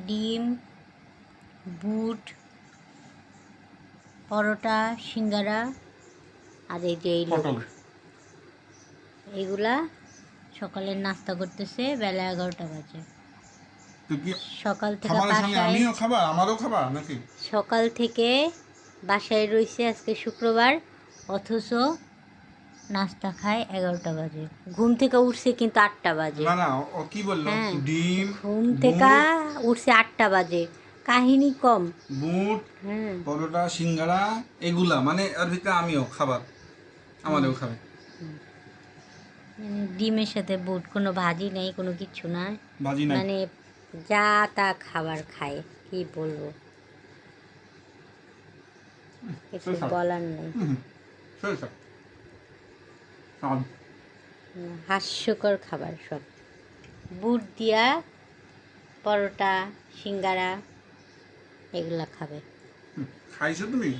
ডিম, বুট, পরোটা, সিঙ্গারা আর এই যে এই লোক, পটল। এগুলা সকালের নাস্তা করতেছে। বেলা 11টা বাজে। তুই কি সকাল থেকে খাবারের সঙ্গে বাসায় আমিও খাবা, আমারও খাবা নাকি? সকাল থেকে বাসায় রয়েছে, আজকে শুক্রবার, অথচ নাস্তা খায় 11টা বাজে। ঘুম থেকে উঠছে কিন্তু 8টা বাজে। না না, ও কি বললো? হ্যাঁ, ডিম, ঘুম থেকে বুট, উঠছে 8টা বাজে, কাহিনী কম। বুট, হ্যাঁ, পরোটা, সিঙ্গারা, এগুলা মানে এর ভিতরে আমিও খাবার, আমারও খাবে। মানে ডিমের সাথে বুট, কোনো ভাজি নেই, কোনো কিছু না, ভাজি নাই। মানে যা তা খাবার খায়, কি বলবো, কিছু শৈশব। বলার নেই। শৈশব। স্বাদ। হাস্যকর খাবার সব। বুট দিয়া পরোটা, সিঙ্গারা এগুলা খাবে। খাইছো তুমি?